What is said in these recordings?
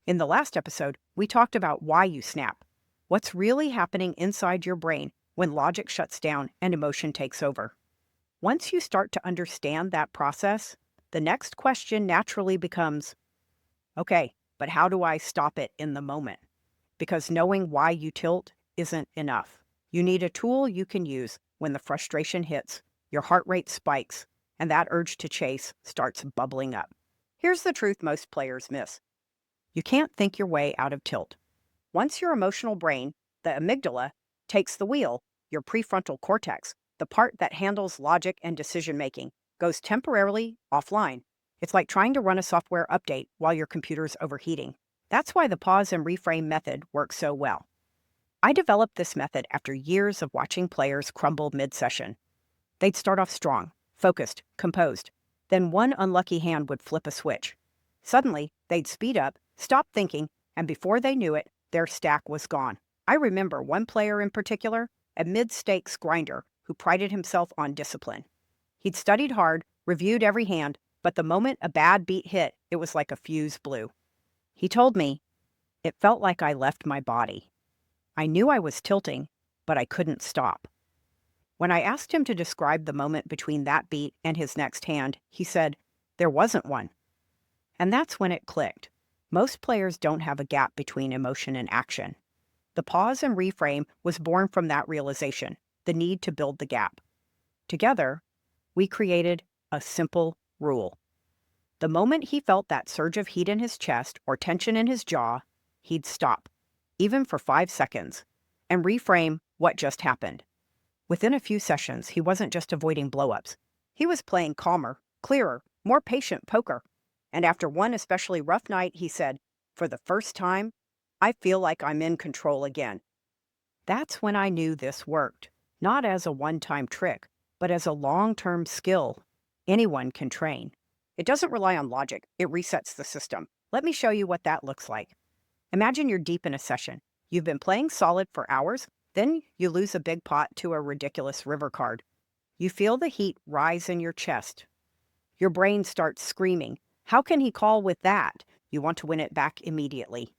In the last episode, we talked about why you snap, what's really happening inside your brain when logic shuts down and emotion takes over. Once you start to understand that process, the next question naturally becomes, okay, but how do I stop it in the moment? Because knowing why you tilt isn't enough. You need a tool you can use when the frustration hits, your heart rate spikes, and that urge to chase starts bubbling up. Here's the truth most players miss. You can't think your way out of tilt. Once your emotional brain, the amygdala, takes the wheel, your prefrontal cortex, the part that handles logic and decision making, goes temporarily offline. It's like trying to run a software update while your computer's overheating. That's why the pause and reframe method works so well. I developed this method after years of watching players crumble mid-session. They'd start off strong, focused, composed. Then one unlucky hand would flip a switch. Suddenly, they'd speed up, stop thinking, and before they knew it, their stack was gone. I remember one player in particular, a mid-stakes grinder who prided himself on discipline. He'd studied hard, reviewed every hand, but the moment a bad beat hit, it was like a fuse blew. He told me, "It felt like I left my body. I knew I was tilting, but I couldn't stop." When I asked him to describe the moment between that beat and his next hand, he said, "There wasn't one." And that's when it clicked. Most players don't have a gap between emotion and action. The pause and reframe was born from that realization, the need to build the gap. Together, we created a simple rule. The moment he felt that surge of heat in his chest or tension in his jaw, he'd stop, even for 5 seconds, and reframe what just happened. Within a few sessions, he wasn't just avoiding blowups. He was playing calmer, clearer, more patient poker. And after one especially rough night, he said, "For the first time, I feel like I'm in control again." That's when I knew this worked, not as a one-time trick, but as a long-term skill anyone can train. It doesn't rely on logic, it resets the system. Let me show you what that looks like. Imagine you're deep in a session. You've been playing solid for hours, then you lose a big pot to a ridiculous river card. You feel the heat rise in your chest. Your brain starts screaming, "How can he call with that?" You want to win it back immediately.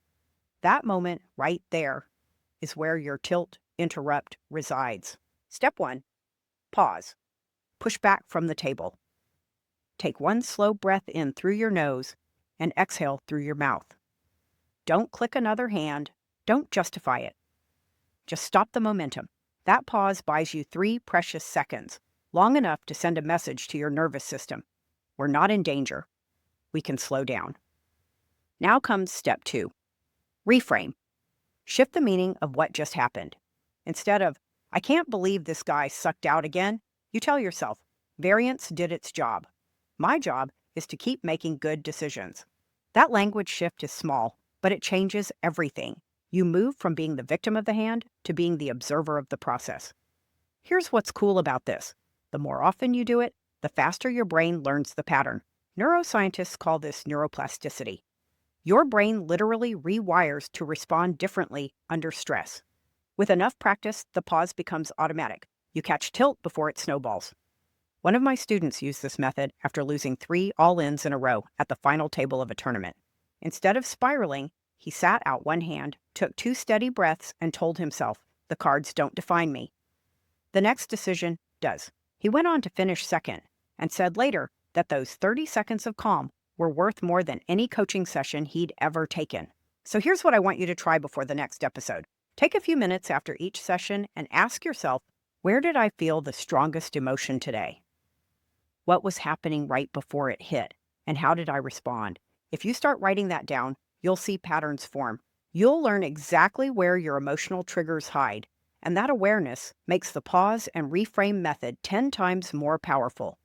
That moment right there is where your tilt interrupt resides. Step 1, pause. Push back from the table. Take one slow breath in through your nose and exhale through your mouth. Don't click another hand. Don't justify it. Just stop the momentum. That pause buys you 3 precious seconds, long enough to send a message to your nervous system. We're not in danger. We can slow down. Now comes step 2, reframe. Shift the meaning of what just happened. Instead of, "I can't believe this guy sucked out again," you tell yourself, "Variance did its job. My job is to keep making good decisions." That language shift is small, but it changes everything. You move from being the victim of the hand to being the observer of the process. Here's what's cool about this. The more often you do it, the faster your brain learns the pattern. Neuroscientists call this neuroplasticity. Your brain literally rewires to respond differently under stress. With enough practice, the pause becomes automatic. You catch tilt before it snowballs. One of my students used this method after losing 3 all-ins in a row at the final table of a tournament. Instead of spiraling, he sat out one hand, took 2 steady breaths, and told himself, "The cards don't define me. The next decision does." He went on to finish second and said later that those 30 seconds of calm were worth more than any coaching session he'd ever taken. So here's what I want you to try before the next episode. Take a few minutes after each session and ask yourself, where did I feel the strongest emotion today? What was happening right before it hit? And how did I respond? If you start writing that down, you'll see patterns form. You'll learn exactly where your emotional triggers hide, and that awareness makes the pause and reframe method 10 times more powerful.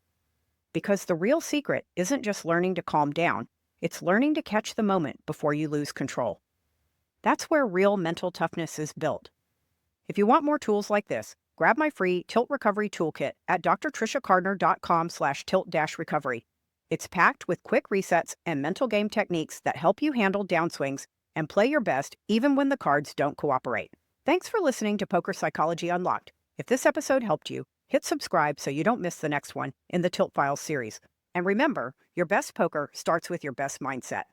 Because the real secret isn't just learning to calm down, it's learning to catch the moment before you lose control. That's where real mental toughness is built. If you want more tools like this, grab my free Tilt Recovery Toolkit at drtriciacardner.com/tilt-recovery. It's packed with quick resets and mental game techniques that help you handle downswings and play your best even when the cards don't cooperate. Thanks for listening to Poker Psychology Unlocked. If this episode helped you, hit subscribe so you don't miss the next one in the Tilt Files series. And remember, your best poker starts with your best mindset.